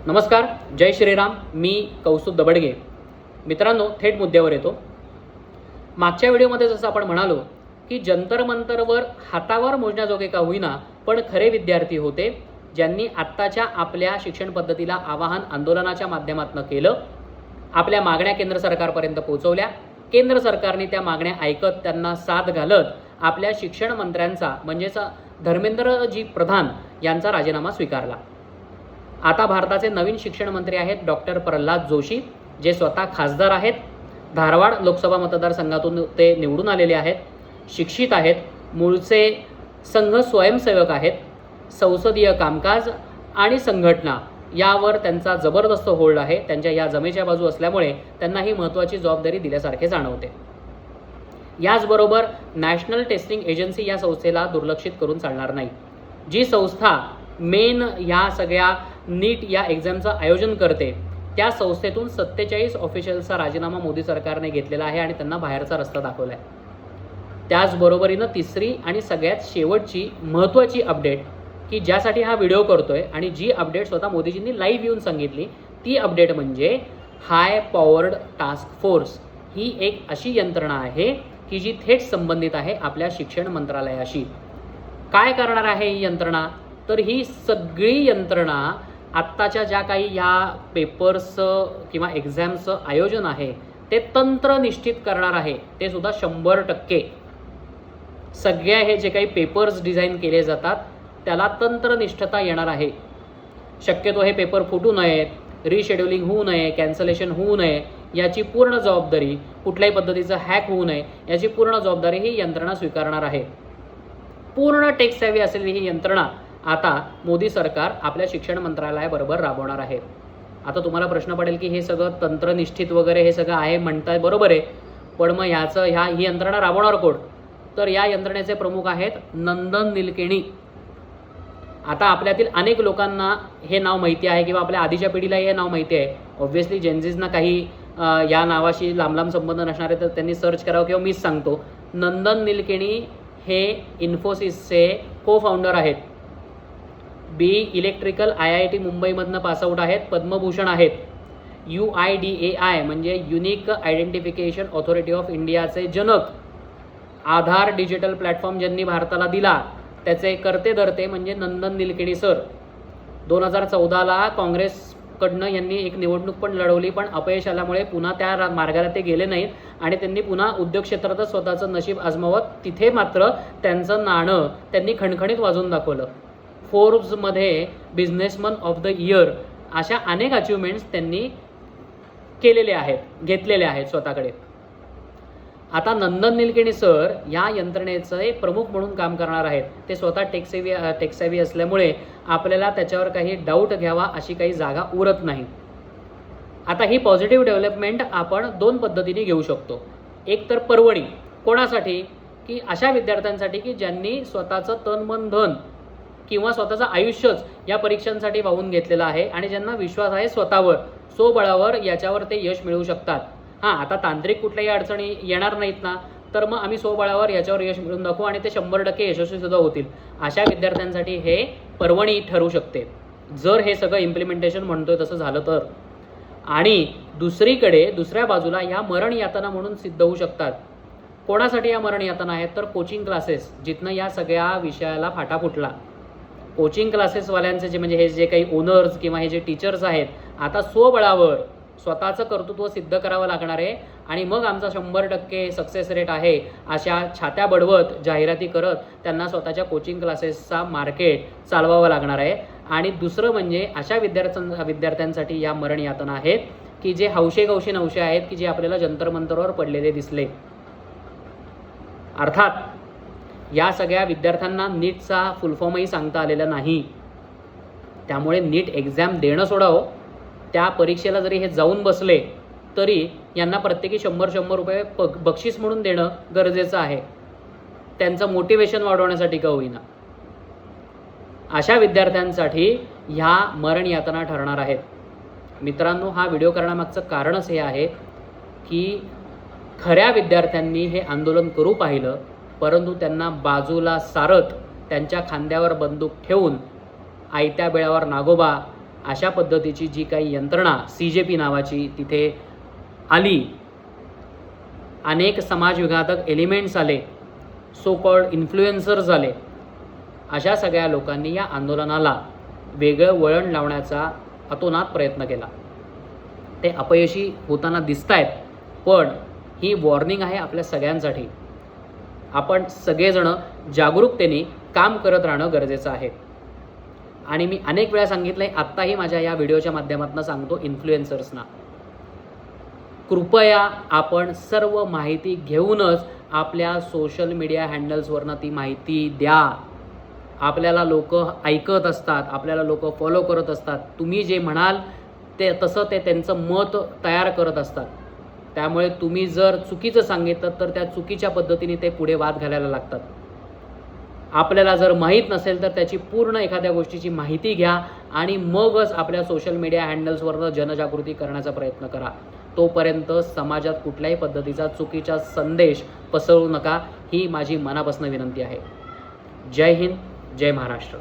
नमस्कार, जय श्रीराम. मी कौस्तुभ दबडगे. मित्रांनो, थेट मुद्द्यावर येतो. मागच्या व्हिडिओमध्ये जसं आपण म्हणालो की जंतर मंतरवर हातावर मोजण्याजोगे का होईना पण खरे विद्यार्थी होते, ज्यांनी आत्ताच्या आपल्या शिक्षण पद्धतीला आवाहन आंदोलनाच्या माध्यमातून केलं, आपल्या मागण्या केंद्र सरकारपर्यंत पोहोचवल्या. केंद्र सरकारने त्या मागण्या ऐकत त्यांना साथ घालत आपल्या शिक्षण मंत्र्यांचा म्हणजेच धर्मेंद्रजी प्रधान यांचा राजीनामा स्वीकारला. आता भारताचे नवीन शिक्षण मंत्री आहेत डॉक्टर प्रल्हाद जोशी, जे स्वतः खासदार आहेत. धारवाड लोकसभा मतदारसंघातून ते निवडून आलेले आहेत. शिक्षित आहेत. मूळचे संघ स्वयंसेवक आहेत. संसदीय कामकाज आणि संघटना यावर त्यांचा जबरदस्त होल्ड आहे. त्यांच्या या जमेच्या बाजू असल्यामुळे त्यांना ही महत्त्वाची जबाबदारी दिल्यासारखे जाणवते. याचबरोबर नॅशनल टेस्टिंग एजन्सी या संस्थेला दुर्लक्षित करून चालणार नाही. जी संस्था मेन या सगळ्या नीट या एक्झामचं आयोजन करते, त्या संस्थेतून 47 ऑफिशियल्सचा राजीनामा मोदी सरकारने घेतलेला आहे आणि त्यांना बाहेरचा रस्ता दाखवला आहे. त्याचबरोबरीनं तिसरी आणि सगळ्यात शेवटची महत्त्वाची अपडेट की ज्यासाठी हा व्हिडिओ करतोय आणि जी अपडेट स्वतः मोदीजींनी लाईव्ह येऊन सांगितली, ती अपडेट म्हणजे हाय पॉवर्ड टास्क फोर्स ही एक अशी यंत्रणा आहे की जी थेट संबंधित आहे आपल्या शिक्षण मंत्रालयाशी. काय करणार आहे ही यंत्रणा? तर ही सगळी यंत्रणा आत्ताच्या ज्या काही ह्या पेपर्सचं किंवा एक्झामचं आयोजन आहे ते तंत्र निश्चित करणार आहे. ते सुद्धा 100%. सगळ्या हे जे काही पेपर्स डिझाईन केले जातात त्याला तंत्रनिष्ठता येणार आहे. शक्यतो हे पेपर फुटू नयेत, रिशेड्युलिंग होऊ नये, कॅन्सलेशन होऊ नये याची पूर्ण जबाबदारी, कुठल्याही पद्धतीचं हॅक होऊ नये याची पूर्ण जबाबदारी ही यंत्रणा स्वीकारणार आहे. पूर्ण टेक सेव्ही असलेली ही यंत्रणा आता मोदी सरकार आपल्या शिक्षण मंत्रालयाबरोबर राबवणार आहे. आता तुम्हाला प्रश्न पडेल की हे सगळं तंत्रनिष्ठित वगैरे हे सगळं आहे म्हणताय, बरोबर आहे, पण मग ही यंत्रणा राबवणार कोण? तर या यंत्रणेचे प्रमुख आहेत नंदन निलकेणी. आता आपल्यातील अनेक लोकांना हे नाव माहिती आहे किंवा आपल्या आधीच्या पिढीलाही हे नाव माहिती आहे. ऑब्व्हियसली जेनझीजना काही या नावाशी लांब संबंध नसणारे तर त्यांनी सर्च करावं किंवा मीच सांगतो. नंदन निलकेणी हे इन्फोसिसचे को फाउंडर आहेत. BE इलेक्ट्रिकल IIT मुंबईमधनं पासआउट आहेत. पद्मभूषण आहेत. UIDAI म्हणजे युनिक आयडेंटिफिकेशन ऑथॉरिटी ऑफ इंडियाचे जनक. आधार डिजिटल प्लॅटफॉर्म ज्यांनी भारताला दिला त्याचे करते धरते म्हणजे नंदन निलकेणी सर. 2014ला काँग्रेसकडनं यांनी एक निवडणूक पण लढवली, पण अपयश आल्यामुळे पुन्हा त्या मार्गाला ते गेले नाहीत आणि त्यांनी पुन्हा उद्योग क्षेत्रातच स्वतःचं नशीब आजमावत तिथे मात्र त्यांचं नाणं त्यांनी खणखणीत वाजवून दाखवलं. फोर्ब्समध्ये बिझनेसमन ऑफ द इयर अशा अनेक अचिव्हमेंट्स त्यांनी केलेले आहेत, घेतलेले आहेत स्वतःकडे. आता नंदन निलकेणी सर या यंत्रणेचे प्रमुख म्हणून काम करणार आहेत. ते स्वतः टेक्सेव्ही असल्यामुळे आपल्याला त्याच्यावर काही डाऊट घ्यावा अशी काही जागा उरत नाही. आता ही पॉझिटिव्ह डेव्हलपमेंट आपण 2 पद्धतीने घेऊ शकतो. एक तर पर्वणी. कोणासाठी? की अशा विद्यार्थ्यांसाठी की ज्यांनी स्वतःचं तन मन धन किंवा स्वतःचं आयुष्यच या परीक्षांसाठी वाहून घेतलेलं आहे आणि ज्यांना विश्वास आहे स्वतःवर, स्वबळावर याच्यावर ते यश मिळवू शकतात. आता तांत्रिक कुठल्याही अडचणी येणार नाहीत ना, तर मग आम्ही स्वबळावर याच्यावर यश मिळवून दाखवू आणि ते 100% यशस्वी सुद्धा होतील. अशा विद्यार्थ्यांसाठी हे पर्वणी ठरू शकते जर हे सगळं इम्प्लिमेंटेशन म्हणतोय तसं झालं तर. आणि दुसरीकडे दुसऱ्या बाजूला या मरण यातना म्हणून सिद्ध होऊ शकतात. कोणासाठी या मरण यातना आहेत? तर कोचिंग क्लासेस, जिथनं या सगळ्या विषयाला फाटा फुटला. कोचिंग क्लासेसवाल्यांचे जे म्हणजे हे जे काही ओनर्स किंवा हे जे टीचर्स आहेत, आता स्वबळावर स्वतःचं कर्तृत्व सिद्ध करावं लागणार आहे आणि मग आमचा 100% सक्सेस रेट आहे अशा छात्या बडवत जाहिराती करत त्यांना स्वतःच्या कोचिंग क्लासेसचा मार्केट चालवावं लागणार आहे. आणि दुसरं म्हणजे अशा विद्यार्थ्यांसाठी या मरण यातना आहेत की जे हौशे गौशे नवशे आहेत की जे आपल्याला जंतर मंतरवर पडलेले दिसले. अर्थात या सगळ्या विद्यार्थ्यांना नीटचा फुलफॉर्मही सांगता आलेला नाही. त्यामुळे नीट एक्झाम देणं सोडावं, त्या परीक्षेला जरी हे जाऊन बसले तरी यांना प्रत्येकी 100 रुपये बक्षीस म्हणून देणं गरजेचं आहे, त्यांचं मोटिवेशन वाढवण्यासाठी का होईना. अशा विद्यार्थ्यांसाठी ह्या मरण यातना ठरणार आहेत. मित्रांनो, हा व्हिडिओ करण्यामागचं कारणच हे आहे की खऱ्या विद्यार्थ्यांनी हे आंदोलन करू पाहिलं, परंतु त्यांना बाजूला सारत त्यांच्या खांद्यावर बंदूक ठेवून आयत्या बेळावर नागोबा अशा पद्धतीची जी काही यंत्रणा CJP नावाची तिथे आली, अनेक समाजविघातक एलिमेंट्स आले, सो कॉल्ड इन्फ्लुएन्सर्स आले, अशा सगळ्या लोकांनी या आंदोलनाला वेगळं वळण लावण्याचा अतोनात प्रयत्न केला. ते अपयशी होताना दिसत आहेत, पण ही वॉर्निंग आहे आपल्या सगळ्यांसाठी. आपण सगळेजण जागरूकतेने काम करत राहणं गरजेचं आहे. आणि मी अनेक वेळा सांगितलं आहे, आत्ताही माझ्या या व्हिडिओच्या माध्यमातून सांगतो इन्फ्लुएन्सर्सना, कृपया आपण सर्व माहिती घेऊनच आपल्या सोशल मीडिया हँडल्सवरनं ती माहिती द्या. आपल्याला लोक ऐकत असतात, आपल्याला लोक फॉलो करत असतात. तुम्ही जे म्हणाल ते तसं ते त्यांचं मत तयार करत असतात. त्यामुळे तुम्ही जर चुकीचं सांगितलं तर त्या चुकीच्या पद्धतीने ते पुढे वाद घालायला लागतात. आपल्याला जर माहीत नसेल तर त्याची पूर्ण एखाद्या गोष्टीची माहिती घ्या आणि मगच आपल्या सोशल मीडिया हँडल्सवरनं जनजागृती करण्याचा प्रयत्न करा. तोपर्यंत समाजात कुठल्याही पद्धतीचा चुकीचा संदेश पसरवू नका, ही माझी मनापासून विनंती आहे. जय हिंद, जय महाराष्ट्र.